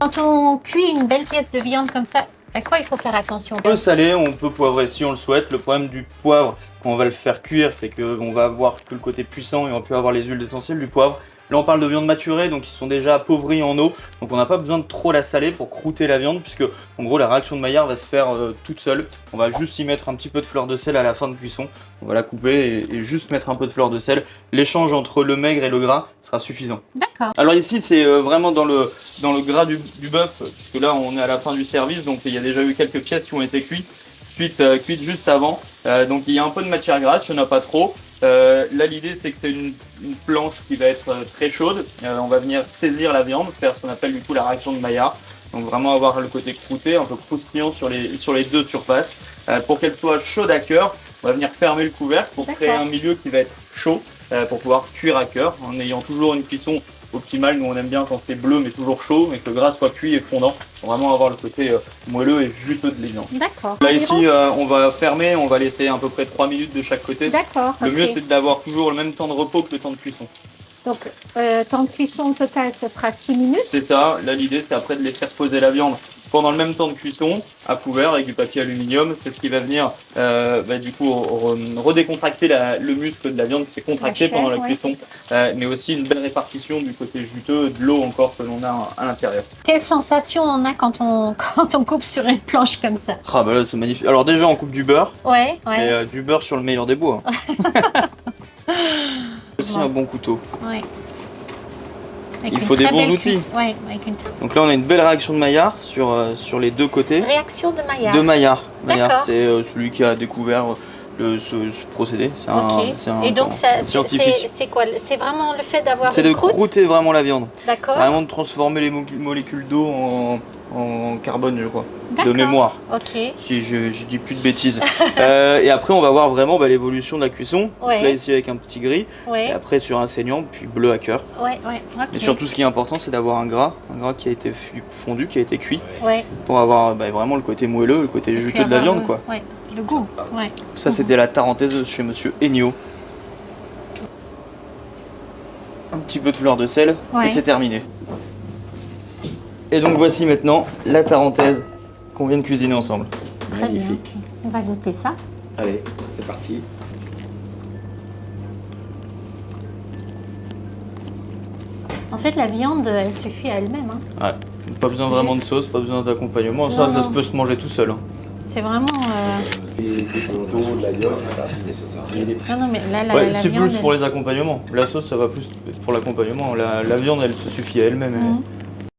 Quand on cuit une belle pièce de viande comme ça, à quoi il faut faire attention? On peut saler, on peut poivrer si on le souhaite. Le problème du poivre, quand on va le faire cuire, c'est qu'on va avoir que le côté puissant et on va plus avoir les huiles essentielles du poivre. Là, on parle de viande maturée, donc ils sont déjà appauvris en eau. Donc on n'a pas besoin de trop la saler pour croûter la viande, puisque en gros la réaction de Maillard va se faire toute seule. On va juste y mettre un petit peu de fleur de sel à la fin de cuisson. On va la couper et juste mettre un peu de fleur de sel. L'échange entre le maigre et le gras sera suffisant. D'accord. Alors ici, c'est vraiment dans le gras du bœuf, puisque là on est à la fin du service, donc il y a déjà eu quelques pièces qui ont été cuites juste avant. Donc il y a un peu de matière grasse, il n'y en a pas trop. Là l'idée c'est que c'est une planche qui va être très chaude. On va venir saisir la viande, faire ce qu'on appelle du coup la réaction de Maillard. Donc vraiment avoir le côté croûté, un peu croustillant sur les deux surfaces. Pour qu'elle soit chaude à cœur, on va venir fermer le couvercle pour créer un milieu qui va être chaud pour pouvoir cuire à cœur en ayant toujours une cuisson optimale. Nous on aime bien quand c'est bleu mais toujours chaud et que le gras soit cuit et fondant pour vraiment avoir le côté moelleux et juteux de la viande. D'accord. Là ici on va fermer, on va laisser à peu près 3 minutes de chaque côté. D'accord. Le mieux c'est d'avoir toujours le même temps de repos que le temps de cuisson. Donc temps de cuisson total, ça sera 6 minutes. C'est ça, là l'idée c'est après de laisser reposer la viande pendant le même temps de cuisson, à couvert avec du papier aluminium. C'est ce qui va venir du coup redécontracter le muscle de la viande qui s'est contracté pendant la cuisson, mais aussi une belle répartition du côté juteux de l'eau encore que l'on a à l'intérieur. Quelle sensation on a quand on coupe sur une planche comme ça? Ah bah là c'est magnifique. Alors déjà on coupe du beurre, ouais. mais du beurre sur le meilleur des bois. Aussi un bon couteau. Ouais. Il faut des bons outils. Ouais, donc là on a une belle réaction de Maillard sur les deux côtés. Réaction de Maillard. De Maillard. Maillard c'est celui qui a découvert ce procédé. C'est un et donc scientifique. C'est quoi? C'est vraiment le fait d'avoir C'est de croûter vraiment la viande. D'accord. Vraiment de transformer les molécules d'eau en carbone, je crois, de mémoire. Ok. Si je dis plus de bêtises. Et après on va voir vraiment l'évolution de la cuisson. Ouais. Donc là ici avec un petit gris. Ouais. Et après sur un saignant, puis bleu à cœur. Ouais. Et surtout ce qui est important c'est d'avoir un gras qui a été fondu, qui a été cuit. Ouais. Pour avoir vraiment le côté moelleux, le côté juteux de la viande quoi. Ouais. Le goût. Ouais. Ça c'était la tarentaise chez Monsieur Ennio. Un petit peu de fleur de sel et c'est terminé. Et donc voici maintenant la tarentaise qu'on vient de cuisiner ensemble. Très magnifique. Bien. On va goûter ça. Allez, c'est parti. En fait, la viande, elle suffit à elle-même. Hein. Ouais. Pas besoin vraiment de sauce, pas besoin d'accompagnement. Ça peut se manger tout seul. Hein. C'est vraiment. De la viande, c'est nécessaire. Non, mais là, la c'est viande. plus pour les accompagnements. La sauce, ça va plus pour l'accompagnement. La viande, elle se suffit à elle-même.